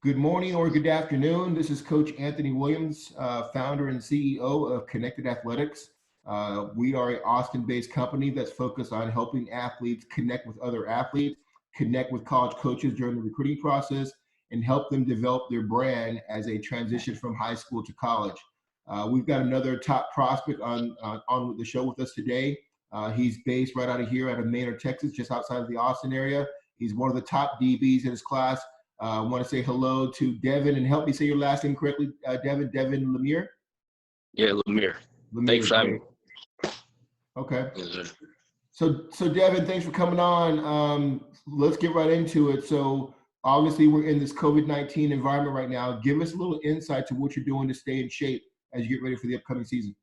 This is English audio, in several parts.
Good morning or good afternoon. This is Coach Anthony Williams, founder and CEO of Connected Athletics. We are an Austin-based company that's focused on helping athletes connect with other athletes, connect with college coaches during the recruiting process, and help them develop their brand as they transition from high school to college. We've got another top prospect on the show with us today. He's based right out of here out of Manor, Texas, just outside of the Austin area. He's one of the top DBs in his class. I want to say hello to Devin and help me say your last name correctly, Devin Lemear. Yeah, Lemear. Thanks Lemear, for having great. me. Okay. Yes, sir. So Devin, thanks for coming on. Let's get right into it. So obviously we're in this COVID-19 environment right now. Give us a little insight to what you're doing to stay in shape as you get ready for the upcoming season.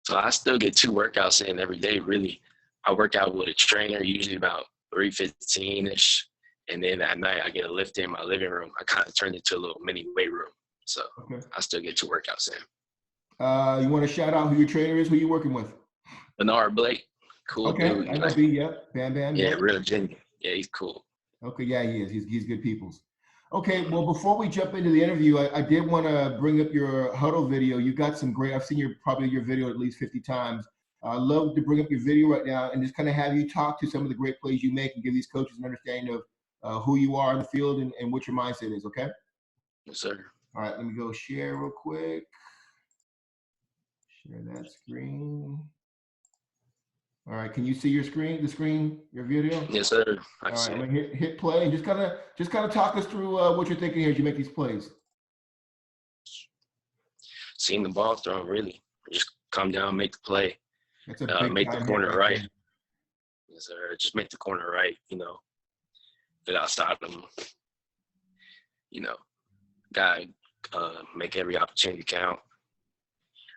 So I still get 2 workouts in every day, really. I work out with a trainer, usually about 3:15-ish. And then at night, I get a lift in my living room. I kind of turned it into a little mini weight room. So Okay. I still get 2 workouts in. You want to shout out who your trainer is, who you're working with? Bernard Blake, cool Okay, dude. I know B, yep. Bam Bam, Yeah, yep. real genuine. Yeah, he's cool. Okay, yeah, he is. He's good peoples. Okay, well, before we jump into the interview, I did want to bring up your huddle video. You got some great. I've seen probably your video at least 50 times. I'd love to bring up your video right now and just kind of have you talk to some of the great plays you make and give these coaches an understanding of who you are in the field and what your mindset is. Okay. Yes, sir. All right, let me go share real quick. Share that screen. All right, can you see your screen, your video? Yes, sir. All right, I'm gonna hit play and just kind of talk us through what you're thinking here as you make these plays. Seeing the ball thrown, really. Just come down, make the play. That's a big make the time corner hit right. there. Yes, sir. Just make the corner right, Get outside them. Gotta make every opportunity count.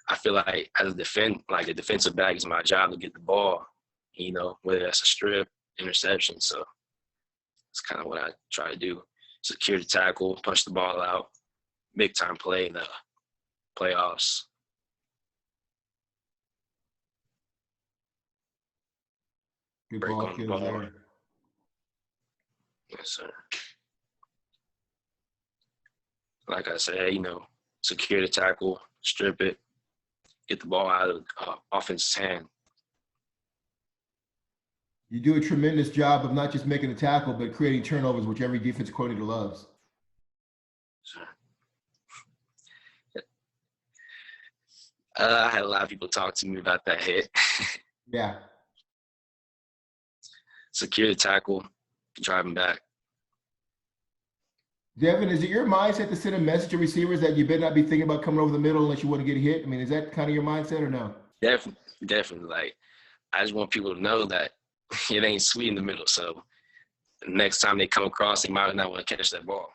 I feel like as a the defensive back is my job to get the ball, whether that's a strip, interception. So it's kind of what I try to do. Secure the tackle, punch the ball out, big time play in the playoffs. Good Break ball on the skills ball. there. Yes, sir. Like I said, secure the tackle, strip it, get the ball out of offense's hand. You do a tremendous job of not just making a tackle, but creating turnovers, which every defense coordinator loves. Sure. I had a lot of people talk to me about that hit. Yeah. Secure the tackle, drive him back. Devin, is it your mindset to send a message to receivers that you better not be thinking about coming over the middle unless you want to get hit? I mean, is that kind of your mindset or no? Definitely. Like, I just want people to know that it ain't sweet in the middle. So next time they come across, they might not want to catch that ball.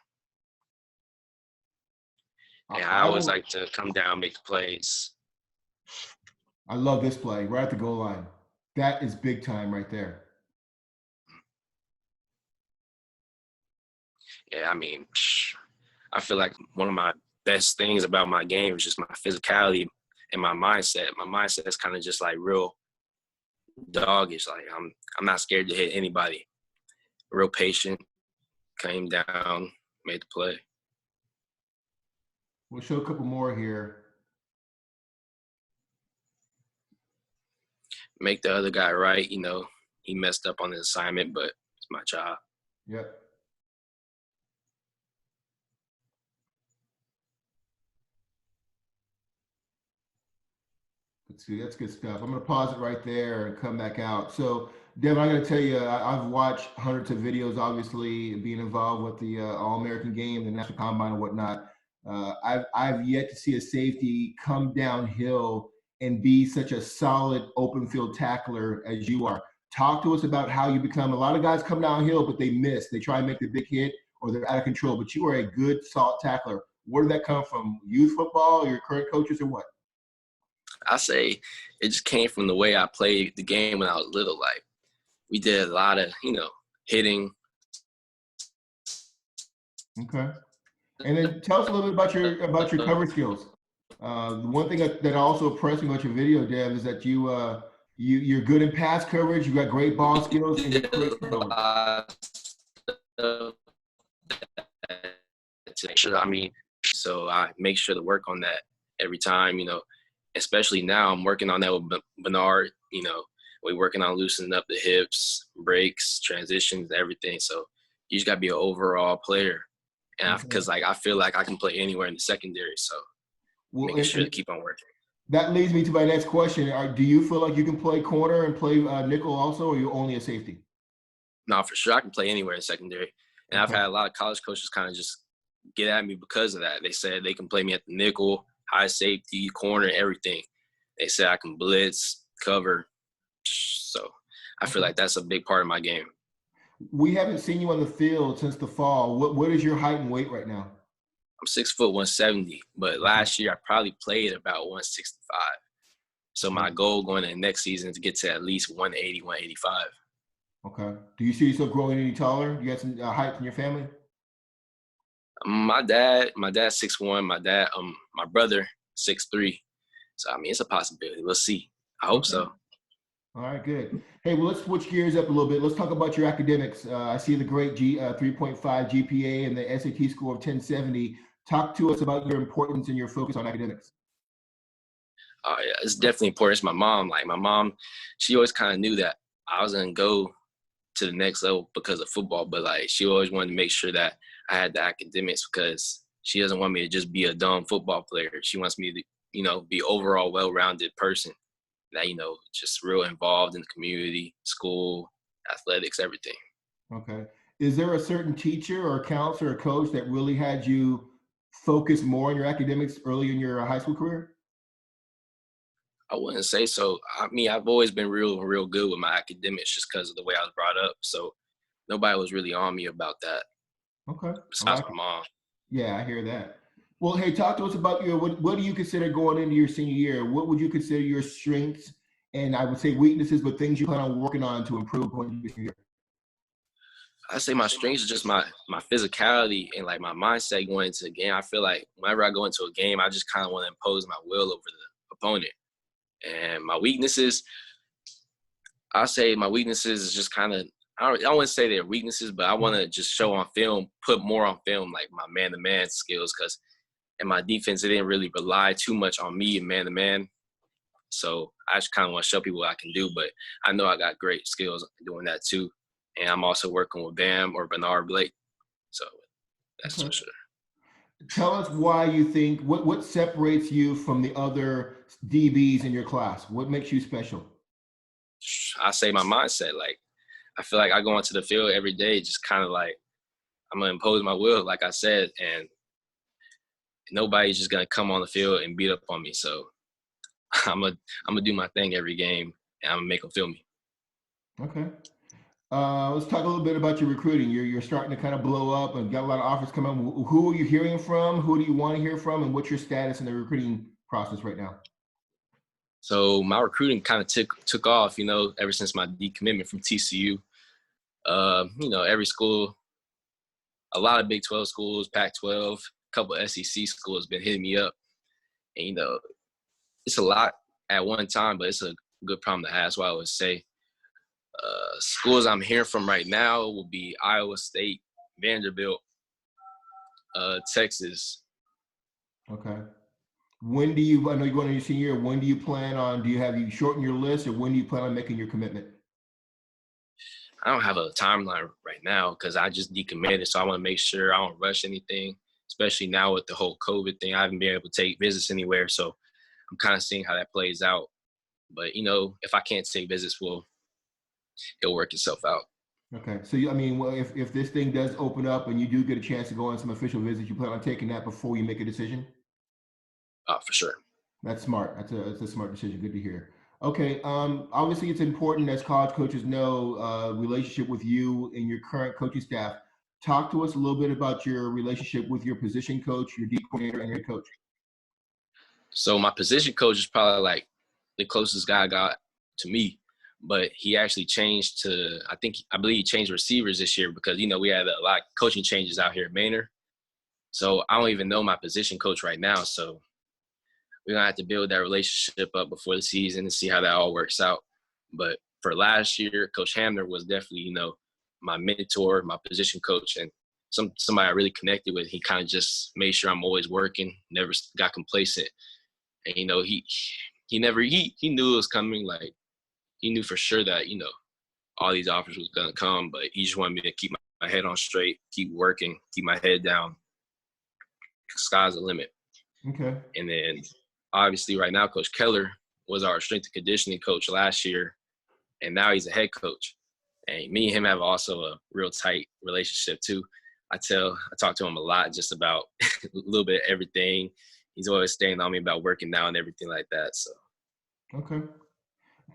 And I always like to come down, make the plays. I love this play right at the goal line. That is big time right there. Yeah, I mean, I feel like one of my best things about my game is just my physicality and my mindset. My mindset is kind of just like real doggish. Like I'm not scared to hit anybody. Real patient, came down, made the play. We'll show a couple more here. Make the other guy right. He messed up on his assignment, but it's my job. Yep. That's good stuff. I'm going to pause it right there and come back out. So, Devin, I got to tell you, I've watched hundreds of videos, obviously, being involved with the All-American game, the National Combine and whatnot. I've yet to see a safety come downhill and be such a solid open field tackler as you are. Talk to us about how you become. A lot of guys come downhill, but they miss. They try and make the big hit or they're out of control. But you are a good, solid tackler. Where did that come from? Youth football, your current coaches, or what? I say it just came from the way I played the game when I was little. Like, we did a lot of, hitting. Okay. And then tell us a little bit about your cover skills. The one thing that also impressed me about your video, Dev, is that you're good in pass coverage. You got great ball skills, and you're great turnovers. to make sure, so I make sure to work on that every time, especially now I'm working on that with Bernard, we're working on loosening up the hips, breaks, transitions, everything. So you just got to be an overall player. And because I feel like I can play anywhere in the secondary. So making sure to keep on working. That leads me to my next question. Do you feel like you can play corner and play nickel also, or are you only a safety? No, for sure. I can play anywhere in secondary. And I've had a lot of college coaches kind of just get at me because of that. They said they can play me at the nickel, high safety, corner, everything. They said I can blitz, cover. So I feel like that's a big part of my game. We haven't seen you on the field since the fall. What is your height and weight right now? I'm 6 foot 170, but last year I probably played about 165. So my goal going into next season is to get to at least 180, 185. Okay. Do you see yourself growing any taller? You got some height in your family? My dad's 6'1". My brother 6'3". So it's a possibility. We'll see. I hope so. All right, good. Hey, well, let's switch gears up a little bit. Let's talk about your academics. I see the great 3.5 GPA and the SAT score of 1070. Talk to us about your importance and your focus on academics. Oh yeah, it's definitely important. It's my mom. Like my mom, she always kind of knew that I was gonna go to the next level because of football, but like she always wanted to make sure that I had the academics because she doesn't want me to just be a dumb football player. She wants me to, be overall well-rounded person that, just real involved in the community, school, athletics, everything. Okay. Is there a certain teacher or counselor or coach that really had you focus more on your academics early in your high school career? I wouldn't say so. I've always been real good with my academics just because of the way I was brought up. So nobody was really on me about that. Okay. Besides my mom. Yeah, I hear that. Well, hey, talk to us about what do you consider going into your senior year? What would you consider your strengths and I would say weaknesses, but things you plan on working on to improve going into your senior year? I say my strengths is just my physicality and like my mindset going into the game. I feel like whenever I go into a game, I just kind of want to impose my will over the opponent. And my weaknesses, I say my weaknesses is just kind of, I wouldn't say they're weaknesses, but I want to just show on film, put more on film, like my man-to-man skills, because in my defense, it didn't really rely too much on me and man-to-man. So I just kind of want to show people what I can do, but I know I got great skills doing that too. And I'm also working with Bam or Bernard Blake. So that's for sure. Tell us why you think, what separates you from the other DBs in your class? What makes you special? I say my mindset. Like, I feel like I go onto the field every day just kind of like I'm going to impose my will, like I said, and nobody's just going to come on the field and beat up on me. So I'm gonna do my thing every game, and I'm going to make them feel me. Okay. Let's talk a little bit about your recruiting. You're starting to kind of blow up and got a lot of offers coming. Who are you hearing from? Who do you want to hear from? And what's your status in the recruiting process right now? So my recruiting kind of took off, ever since my decommitment from TCU. Every school, a lot of Big 12 schools, Pac-12, a couple of SEC schools been hitting me up. And, it's a lot at one time, but it's a good problem to have. That's why I would say schools I'm hearing from right now will be Iowa State, Vanderbilt, Texas. Okay. I know you're going to your senior year, when do you plan on, do you shorten your list, or when do you plan on making your commitment? I don't have a timeline right now because I just decommitted, so I want to make sure I don't rush anything, especially now with the whole COVID thing. I haven't been able to take visits anywhere, so I'm kind of seeing how that plays out. But, if I can't take visits, it'll work itself out. Okay. So, if this thing does open up and you do get a chance to go on some official visits, you plan on taking that before you make a decision? For sure. That's smart. That's a smart decision. Good to hear. Okay. Obviously, it's important, as college coaches know, relationship with you and your current coaching staff. Talk to us a little bit about your relationship with your position coach, your D coordinator, and your coach. So my position coach is probably like the closest guy I got to me, but he actually changed to, I believe he changed receivers this year because, we had a lot of coaching changes out here at Manor. So I don't even know my position coach right now. So we're going to have to build that relationship up before the season and see how that all works out. But for last year, Coach Hamner was definitely, my mentor, my position coach. And somebody I really connected with. He kind of just made sure I'm always working, never got complacent. And, he never, he knew it was coming. Like, he knew for sure that, all these offers was going to come, but he just wanted me to keep my head on straight, keep working, keep my head down. Sky's the limit. Okay. And then obviously right now, Coach Keller was our strength and conditioning coach last year, and now he's a head coach. And me and him have also a real tight relationship too. I talk to him a lot just about a little bit of everything. He's always staying on me about working now and everything like that. So. Okay.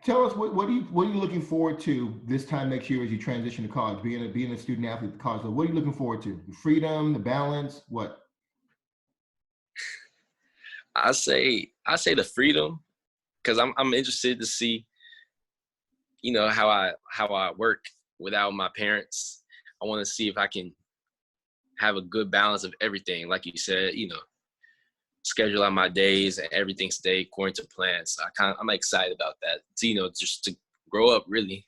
Tell us what are you looking forward to this time next year as you transition to college, being a student athlete at college. What are you looking forward to? The freedom, the balance, what? I say the freedom, because I'm interested to see, how I work without my parents. I want to see if I can have a good balance of everything. Like you said, schedule out my days and everything stay according to plan. So I'm excited about that. To, just to grow up really.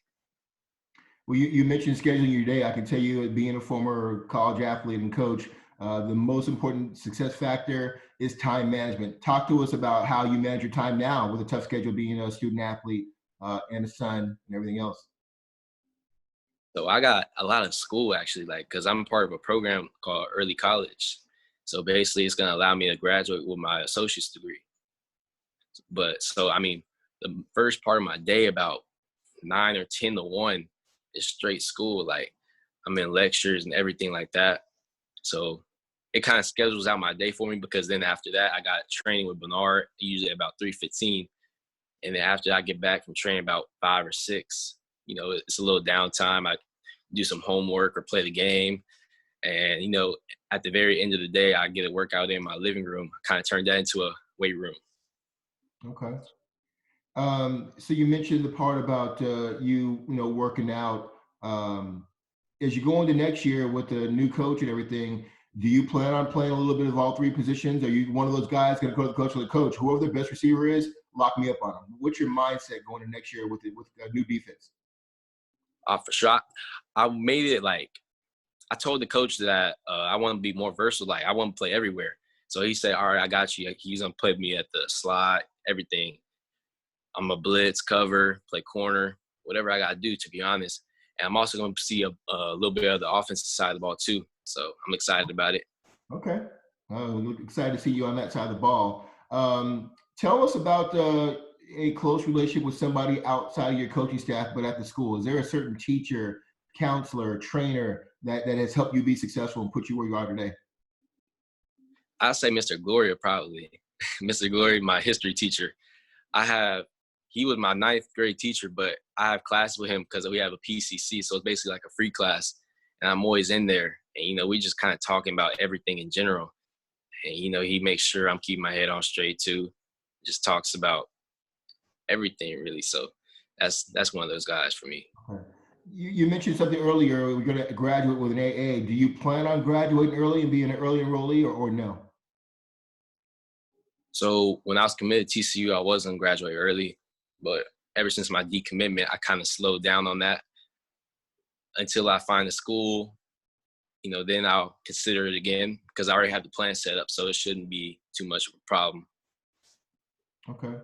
Well, you mentioned scheduling your day. I can tell you, being a former college athlete and coach, the most important success factor is time management. Talk to us about how you manage your time now with a tough schedule, being a student athlete and a son and everything else. So I got a lot of school actually, like, because I'm part of a program called Early College. So basically, it's going to allow me to graduate with my associate's degree. But so, I mean, the first part of my day, about 9 or 10 to 1, is straight school. Like, I'm in lectures and everything like that. So it kind of schedules out my day for me, because then after that, I got training with Bernard, usually about 3:15. And then after I get back from training about 5 or 6, it's a little downtime. I do some homework or play the game. And, at the very end of the day, I get a workout in my living room. I kind of turned that into a weight room. Okay. So you mentioned the part about working out. As you go into next year with the new coach and everything, do you plan on playing a little bit of all three positions? Are you one of those guys going to go to the coach or the coach? Whoever the best receiver is, lock me up on them. What's your mindset going into next year with a new defense? For sure. I made it like, I told the coach that I want to be more versatile. Like, I want to play everywhere. So he said, all right, I got you. He's going to put me at the slot, everything. I'm a blitz, cover, play corner, whatever I got to do, to be honest. And I'm also going to see a little bit of the offensive side of the ball too. So I'm excited about it. Okay. Excited to see you on that side of the ball. Tell us about a close relationship with somebody outside of your coaching staff, but at the school. Is there a certain teacher, counselor, trainer that has helped you be successful and put you where you are today? I'd say Mr. Gloria, probably. Mr. Gloria, my history teacher. He was my 9th grade teacher, but I have classes with him because we have a PCC. So it's basically like a free class. And I'm always in there. And, we just kind of talking about everything in general. And, he makes sure I'm keeping my head on straight too. Just talks about everything really. So that's one of those guys for me. Okay. You mentioned something earlier. We're going to graduate with an AA. Do you plan on graduating early and being an early enrollee or no? So when I was committed to TCU, I was going to graduate early. But ever since my decommitment, I kind of slowed down on that until I find a school. Then I'll consider it again, because I already have the plan set up. So it shouldn't be too much of a problem. Okay.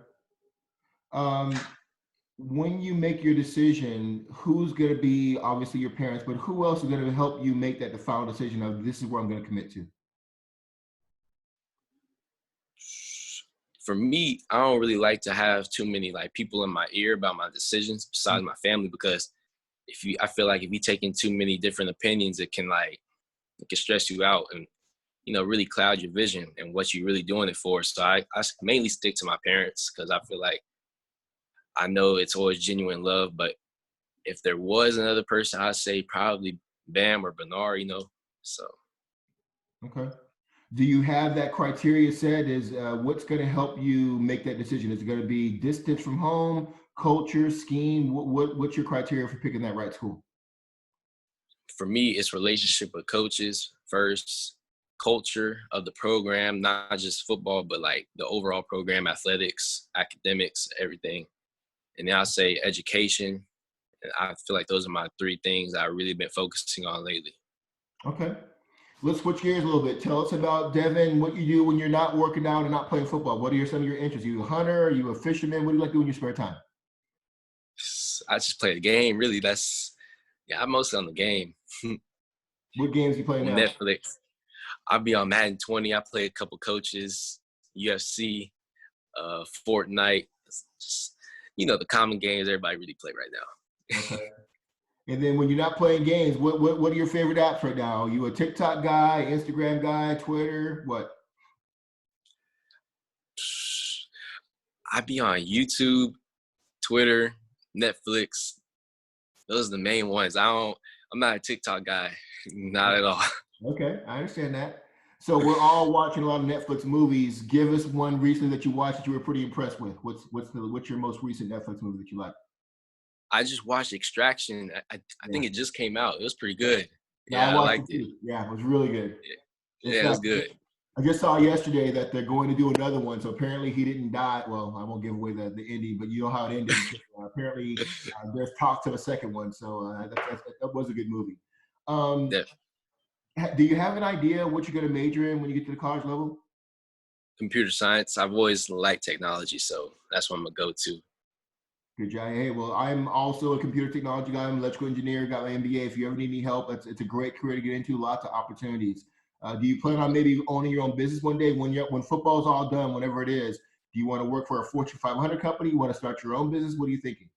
When you make your decision, who's going to be, obviously your parents, but who else is going to help you make the final decision of this is where I'm going to commit to? For me, I don't really like to have too many like people in my ear about my decisions besides my family, because I feel like if you take in too many different opinions, it can stress you out and, really cloud your vision and what you're really doing it for. So I mainly stick to my parents, because I feel like I know it's always genuine love. But if there was another person, I'd say probably Bam or Bernard, so. Okay. Do you have that criteria set? Is what's going to help you make that decision? Is it going to be distance from home, culture, scheme? What's your criteria for picking that right school? For me, it's relationship with coaches first, culture of the program, not just football, but like the overall program, athletics, academics, everything. And then I'll say education. And I feel like those are my 3 things I've really been focusing on lately. Okay. Let's switch gears a little bit. Tell us about Devin, what you do when you're not working out and not playing football. What are some of your interests? Are you a hunter? Are you a fisherman? What do you like to do in your spare time? I just play the game. Really, I'm mostly on the game. What games do you play now? Netflix. I'll be on Madden 20. I play a couple coaches, UFC, Fortnite. Just, the common games everybody really play right now. Okay. And then when you're not playing games, what are your favorite apps right now? Are you a TikTok guy, Instagram guy, Twitter? What? I be on YouTube, Twitter, Netflix. Those are the main ones. I'm not a TikTok guy. Not at all. Okay, I understand that. So we're all watching a lot of Netflix movies. Give us one recently that you watched that you were pretty impressed with. What's your most recent Netflix movie that you like? I just watched Extraction. I Yeah. think it just came out. It was pretty good. Yeah, I Yeah, I watched it liked it. too. Yeah, it was really good. In Yeah, it was fact, good. I just saw yesterday that they're going to do another one. So apparently he didn't die. Well, I won't give away the ending, but you know how it ended. Apparently there's talks of a second one. So that was a good movie. Um, Yeah. do you have an idea what you're going to major in when you get to the college level? Computer science. I've always liked technology, so that's what I'm gonna go to. Good job. Hey, well, I'm also a computer technology guy. I'm an electrical engineer, got my MBA. If you ever need any help, it's a great career to get into, lots of opportunities. Do you plan on maybe owning your own business one day when football's all done, whenever it is? Do you want to work for a Fortune 500 company? You want to start your own business? What are you thinking?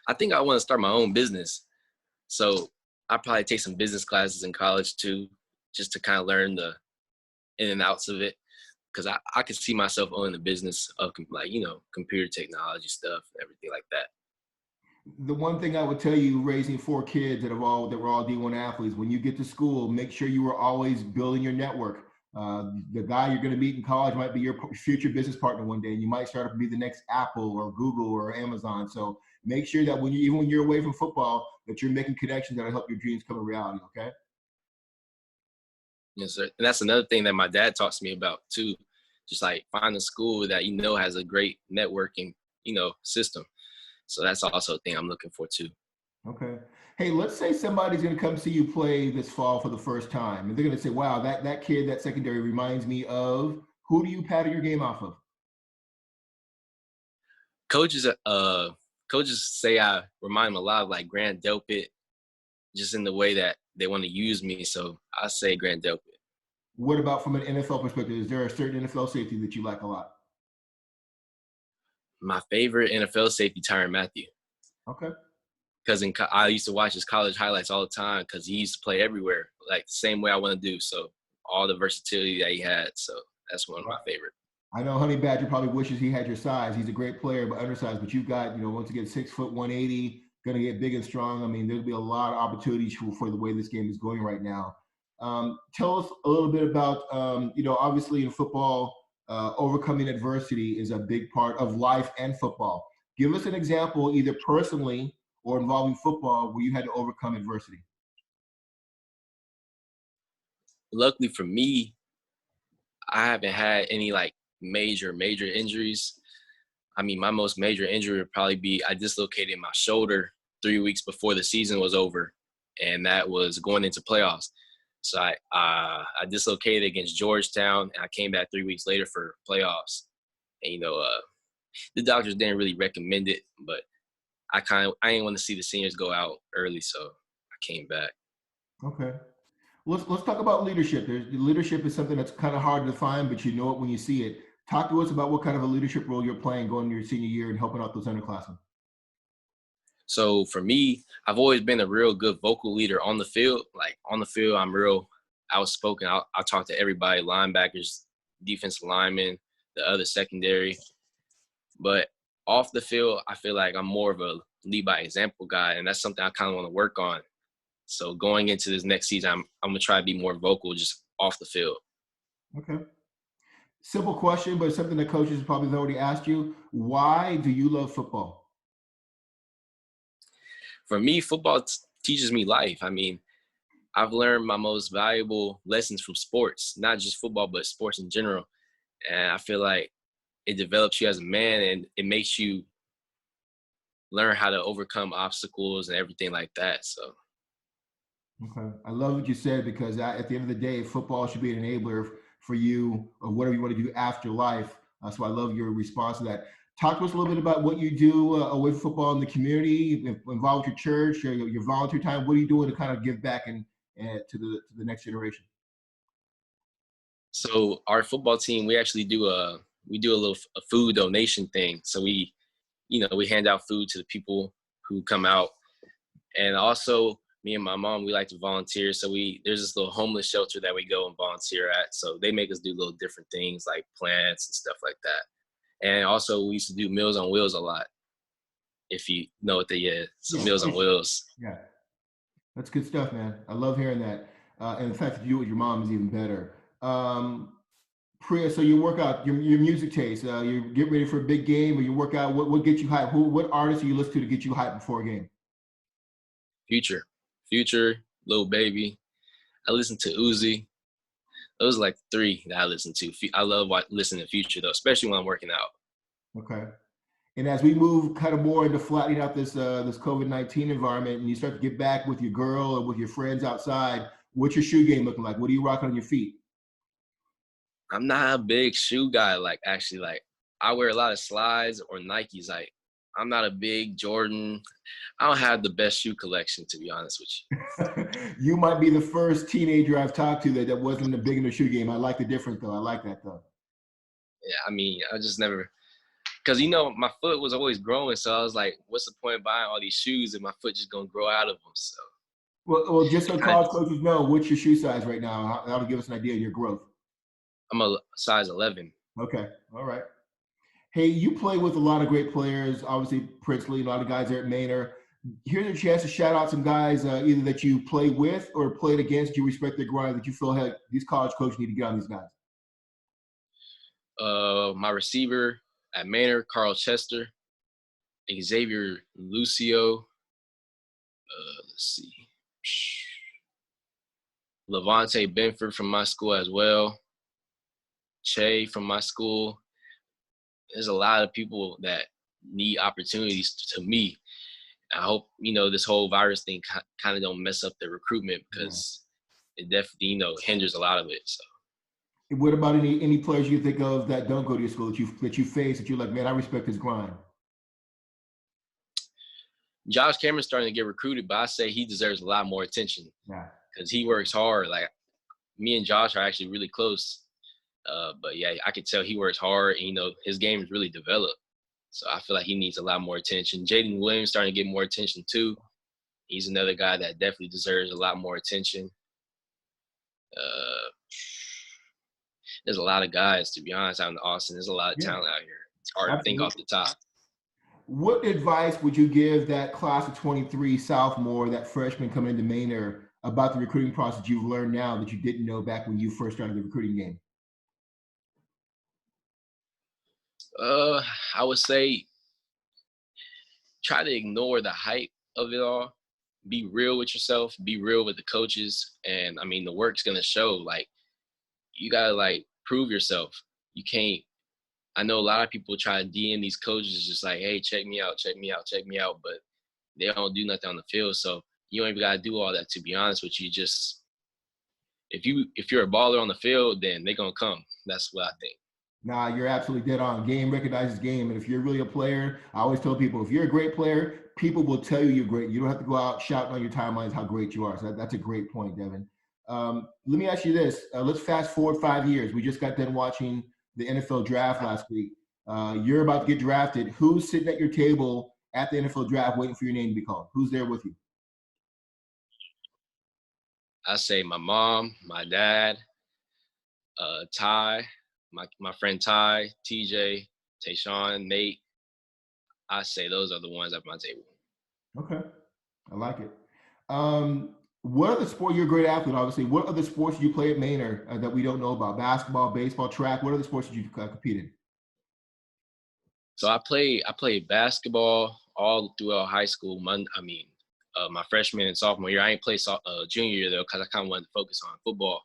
I think I want to start my own business. So I probably take some business classes in college too, just to kind of learn the in and outs of it. Because I could see myself owning the business of computer technology stuff and everything like that. The one thing I would tell you, raising four kids that were all D1 athletes, when you get to school, make sure you are always building your network. The guy you're going to meet in college might be your future business partner one day, and you might start up to be the next Apple or Google or Amazon. So make sure that even when you're away from football, that you're making connections that'll help your dreams come to reality. Okay. Yes, sir. And that's another thing that my dad talks to me about too. Just like find a school that has a great networking system. So that's also a thing I'm looking for too. Okay. Hey, let's say somebody's going to come see you play this fall for the first time, and they're going to say, "Wow, that kid, that secondary reminds me of." Who do you pattern your game off of? Coaches, coaches say I remind them a lot of like Grant Delpit, just in the way that they want to use me. So I say Grant Delpit. What about from an NFL perspective? Is there a certain NFL safety that you like a lot? My favorite NFL safety, Tyrann Mathieu, Okay. because I used to watch his college highlights all the time because he used to play everywhere, like the same way I want to do. So all the versatility that he had. So that's one of my favorite. I know Honey Badger probably wishes he had your size. He's a great player, but undersized. But you've got, once again, 6 foot 180, going to get big and strong. I mean, there'll be a lot of opportunities for the way this game is going right now. Tell us a little bit about, obviously in football, overcoming adversity is a big part of life and football. Give us an example, either personally or involving football, where you had to overcome adversity. Luckily for me, I haven't had any like major injuries. I mean, my most major injury would probably be I dislocated my shoulder 3 weeks before the season was over, and that was going into playoffs. So I dislocated against Georgetown, and I came back 3 weeks later for playoffs. And the doctors didn't really recommend it, but I didn't want to see the seniors go out early, so I came back. Okay. Let's talk about leadership. Leadership is something that's kind of hard to define, but you know it when you see it. Talk to us about what kind of a leadership role you're playing going into your senior year and helping out those underclassmen. So for me, I've always been a real good vocal leader on the field. Like on the field, I'm real outspoken. I'll talk to everybody, linebackers, defensive linemen, the other secondary. But off the field, I feel like I'm more of a lead by example guy, and that's something I kind of want to work on. So going into this next season, I'm gonna try to be more vocal just off the field. Okay. Simple question, but something that coaches probably have already asked you. Why do you love football? For me, football teaches me life. I mean, I've learned my most valuable lessons from sports, not just football, but sports in general. And I feel like it develops you as a man, and it makes you learn how to overcome obstacles and everything like that. So Okay. I love what you said because at the end of the day, football should be an enabler for you or whatever you want to do after life. So I love your response to that. Talk to us a little bit about what you do away from football in the community, involved with your church, your volunteer time. What are you doing to kind of give back and to the next generation? So our football team, we actually do a little a food donation thing. So we hand out food to the people who come out, and also me and my mom, we like to volunteer. So there's this little homeless shelter that we go and volunteer at. So they make us do little different things like plants and stuff like that. And also we used to do Meals on Wheels a lot. If you know what they is, so Yeah, Meals on Wheels. yeah, that's good stuff, man. I love hearing that. And the fact that you do it with your mom is even better. Priya, so you work out your music taste. You get ready for a big game, or you work out. What gets you hyped? What artists do you listen to get you hyped before a game? Future, Lil Baby. I listen to Uzi. Those are like three that I listen to. I love listening to Future though, especially when I'm working out. Okay. And as we move kind of more into flattening out this COVID-19 environment, and you start to get back with your girl or with your friends outside, what's your shoe game looking like? What are you rocking on your feet? I'm not a big shoe guy. Like actually, like I wear a lot of slides or Nikes. Like I'm not a big Jordan. I don't have the best shoe collection to be honest with You might be the first teenager I've talked to that wasn't a big in the shoe game. I like the difference though. I like that though. you. Yeah, I mean, I just never because my foot was always growing, so I was like, what's the point of buying all these shoes if my foot just gonna grow out of them? So Well, just so I, college coaches know, what's your shoe size right now? That'll give us an idea of your growth. I'm a size 11. Okay, all right. Hey, you play with a lot of great players, obviously Princely, a lot of guys there at Manor. Here's a chance to shout out some guys either that you play with or played against. You respect their grind that you feel hey, these college coaches need to get on these guys. My receiver at Manor, Carl Chester, Xavier Lucio. Let's see. Levante Benford from my school as well. Che from my school. There's a lot of people that need opportunities to me. I hope, this whole virus thing kind of don't mess up the recruitment Yeah. because it definitely, hinders a lot of it. So What about any players you think of that don't go to your school that you face that you're like, man, I respect his grind? Josh Cameron's starting to get recruited, but I say he deserves a lot more attention Yeah. because he works hard. Like me and Josh are actually really close. But yeah, I could tell he works hard and, his game is really developed. So I feel like he needs a lot more attention. Jaden Williams starting to get more attention too. He's another guy that definitely deserves a lot more attention. Uh, there's a lot of guys, to be honest, out in Austin. There's a lot of Yeah, talent out here. It's hard to think absolutely. off the top. What advice would you give that class of 23 sophomore, that freshman coming into Manor about the recruiting process you've learned now that you didn't know back when you first started the recruiting game? Uh, I would say try to ignore the hype of it all. Be real with yourself. Be real with the coaches, and I mean the work's gonna show. Like you gotta prove yourself. You can't. I know a lot of people try to DM these coaches just like, hey, check me out, check me out, check me out, but they don't do nothing on the field. So you don't even gotta do all that. To be honest with you, just if you're a baller on the field, then they're gonna come. That's what I think. Nah, you're absolutely dead on. Game recognizes game. And if you're really a player, I always tell people, if you're a great player, people will tell you you're great. You don't have to go out shouting on your timelines how great you are. So that's a great point, Devin. Let me ask you this. Let's fast forward 5 years. We just got done watching the NFL draft last week. You're about to get drafted. Who's sitting at your table at the NFL draft waiting for your name to be called? Who's there with you? I say my mom, my dad, Ty, my friend Ty, TJ, Tayshawn, Nate. I say those are the ones at my table. Okay. I like it. What other sport? You're a great athlete, obviously. What other sports did you play at Manor that we don't know about? Basketball, baseball, track. What other sports did you compete in? So I played basketball all throughout high school. My freshman and sophomore year. I ain't played junior year though because I kind of wanted to focus on football.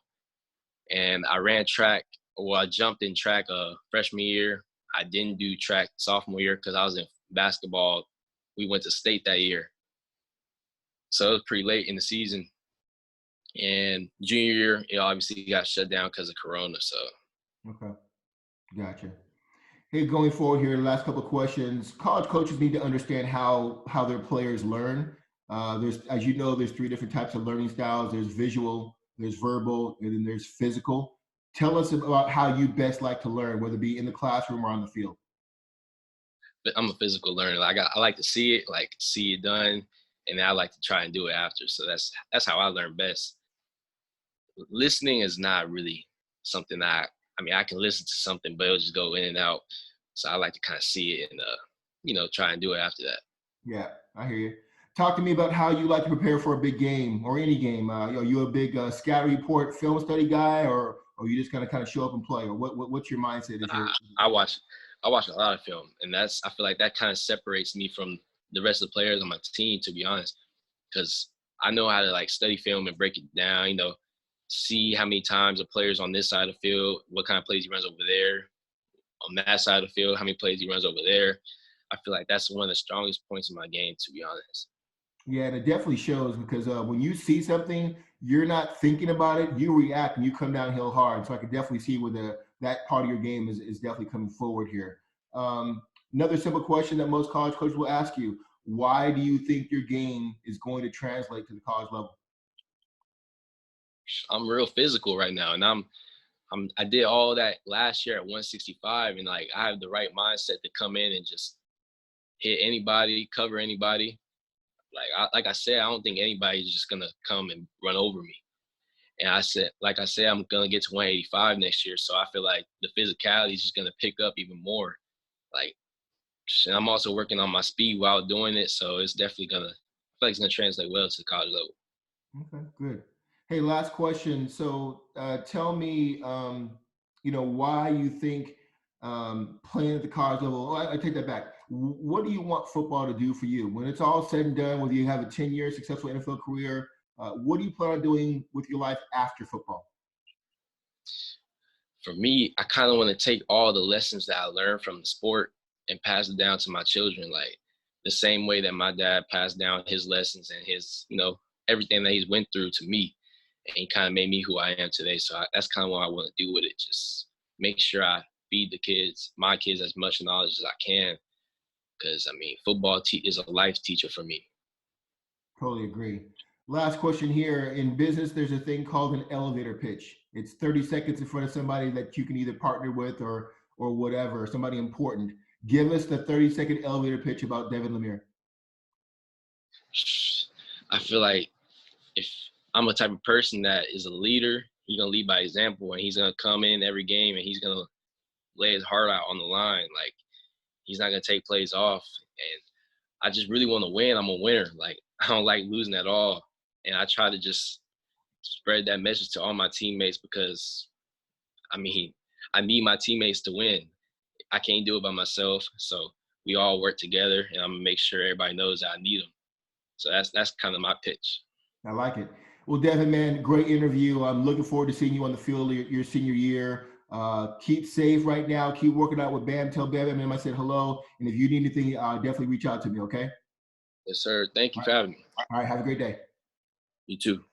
And I ran track. Well, I jumped in track freshman year. I didn't do track sophomore year because I was in basketball. We went to state that year, so it was pretty late in the season. And junior year, it obviously got shut down because of Corona. So Okay, gotcha. Hey, going forward here, last couple of questions. College coaches need to understand how their players learn. There's, as you know, there's three different types of learning styles. There's visual, there's verbal, and then there's physical. Tell us about how you best like to learn, whether it be in the classroom or on the field. but I'm a physical learner. Like I like to see it, like see it done, and then I like to try and do it after. So that's how I learn best. Listening is not really something I mean, I can listen to something, but it'll just go in and out. So I like to kind of see it and try and do it after that. Yeah, I hear you. Talk to me about how you like to prepare for a big game or any game. Are you a big scout report, film study guy, or you just kind of show up and play, or what's your mindset? Is your I watch I watch a lot of film, and I feel like that kind of separates me from the rest of the players on my team, to be honest, because I know how to like study film and break it down. See how many times a player's on this side of the field, what kind of plays he runs over there. On that side of the field, how many plays he runs over there. I feel like that's one of the strongest points in my game, to be honest. Yeah, and it definitely shows because when you see something, you're not thinking about it. You react and you come downhill hard. So I can definitely see where that part of your game is definitely coming forward here. Um, Another simple question that most college coaches will ask you: why do you think your game is going to translate to the college level? I'm real physical right now, and I did all that last year at 165, and like I have the right mindset to come in and just hit anybody, cover anybody. Like I said, I don't think anybody's just gonna come and run over me. And like I said, I'm gonna get to 185 next year, so I feel like the physicality is just gonna pick up even more. Like, and I'm also working on my speed while doing it, so it's definitely I feel like it's gonna translate well to the college level. Okay, good. Hey, last question. So tell me, why you think playing at the college level, oh, I take that back. What do you want football to do for you? When it's all said and done, whether you have a 10-year successful NFL career, what do you plan on doing with your life after football? For me, I kind of want to take all the lessons that I learned from the sport and pass it down to my children, like the same way that my dad passed down his lessons and his, everything that he's went through to me, and he kind of made me who I am today. So that's kind of what I want to do with it. Just make sure I feed my kids, as much knowledge as I can, because I mean, is a life teacher for me. Totally agree. Last question here. In business, there's a thing called an elevator pitch. It's 30 seconds in front of somebody that you can either partner with or whatever, somebody important. Give us the 30-second elevator pitch about Devin Lemear. I feel like if I'm a type of person that is a leader, he's gonna lead by example, and he's gonna come in every game and he's gonna lay his heart out on the line. Like he's not gonna take plays off. And I just really want to win. I'm a winner. Like I don't like losing at all. And I try to just spread that message to all my teammates because I mean I need my teammates to win. I can't do it by myself. So we all work together, and I'm gonna make sure everybody knows that I need them. So that's kind of my pitch. I like it. Well, Devin, man, great interview. I'm looking forward to seeing you on the field your senior year. Keep safe right now. Keep working out with Bam. Tell Bam I said hello. And if you need anything, definitely reach out to me, okay? Yes, sir. Thank you All for right. having me. All right. Have a great day. You too.